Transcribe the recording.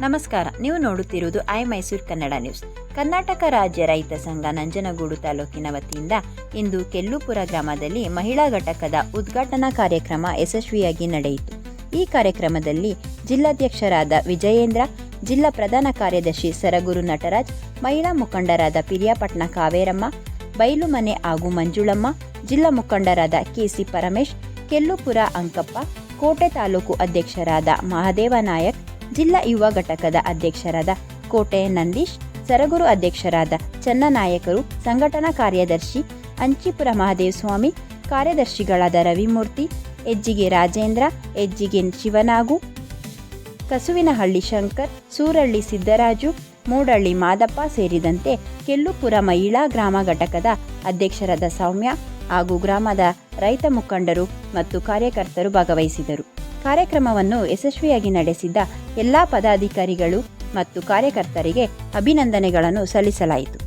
ನಮಸ್ಕಾರ. ನೀವು ನೋಡುತ್ತಿರುವುದು ಮೈಸೂರು ಕನ್ನಡ ನ್ಯೂಸ್. ಕರ್ನಾಟಕ ರಾಜ್ಯ ರೈತ ಸಂಘ ನಂಜನಗೂಡು ತಾಲೂಕಿನ ವತಿಯಿಂದ ಇಂದು ಕೆಲ್ಲುಪುರ ಗ್ರಾಮದಲ್ಲಿ ಮಹಿಳಾ ಘಟಕದ ಉದ್ಘಾಟನಾ ಕಾರ್ಯಕ್ರಮ ಯಶಸ್ವಿಯಾಗಿ ನಡೆಯಿತು. ಈ ಕಾರ್ಯಕ್ರಮದಲ್ಲಿ ಜಿಲ್ಲಾಧ್ಯಕ್ಷರಾದ ವಿಜಯೇಂದ್ರ, ಜಿಲ್ಲಾ ಪ್ರಧಾನ ಕಾರ್ಯದರ್ಶಿ ಸರಗೂರು ನಟರಾಜ್, ಮಹಿಳಾ ಮುಖಂಡರಾದ ಪಿರಿಯಾಪಟ್ಟಣ ಕಾವೇರಮ್ಮ, ಬೈಲುಮನೆ ಹಾಗೂ ಮಂಜುಳಮ್ಮ, ಜಿಲ್ಲಾ ಮುಖಂಡರಾದ ಕೆಸಿ ಪರಮೇಶ್, ಕೆಲ್ಲುಪುರ ಅಂಕಪ್ಪ, ಕೋಟೆ ತಾಲೂಕು ಅಧ್ಯಕ್ಷರಾದ ಮಹದೇವ ನಾಯಕ್, ಜಿಲ್ಲಾ ಯುವ ಘಟಕದ ಅಧ್ಯಕ್ಷರಾದ ಕೋಟೆ ನಂದೀಶ್, ಸರಗೂರು ಅಧ್ಯಕ್ಷರಾದ ಚನ್ನನಾಯಕರು, ಸಂಘಟನಾ ಕಾರ್ಯದರ್ಶಿ ಅಂಚಿಪುರ ಮಹದೇವಸ್ವಾಮಿ, ಕಾರ್ಯದರ್ಶಿಗಳಾದ ರವಿಮೂರ್ತಿ, ಹೆಜ್ಜಿಗೆ ರಾಜೇಂದ್ರ, ಹೆಜ್ಜಿಗೆ ಶಿವನಾಗು, ಕಸುವಿನಹಳ್ಳಿ ಶಂಕರ್, ಸೂರಳ್ಳಿ ಸಿದ್ದರಾಜು, ಮೂಡಳ್ಳಿ ಮಾದಪ್ಪ ಸೇರಿದಂತೆ ಕೆಲ್ಲುಪುರ ಮಹಿಳಾ ಗ್ರಾಮ ಘಟಕದ ಅಧ್ಯಕ್ಷರಾದ ಸೌಮ್ಯ ಹಾಗೂ ಗ್ರಾಮದ ರೈತ ಮುಖಂಡರು ಮತ್ತು ಕಾರ್ಯಕರ್ತರು ಭಾಗವಹಿಸಿದರು. ಕಾರ್ಯಕ್ರಮವನ್ನು ಯಶಸ್ವಿಯಾಗಿ ನಡೆಸಿದ ಎಲ್ಲ ಪದಾಧಿಕಾರಿಗಳು ಮತ್ತು ಕಾರ್ಯಕರ್ತರಿಗೆ ಅಭಿನಂದನೆಗಳನ್ನು ಸಲ್ಲಿಸಲಾಯಿತು.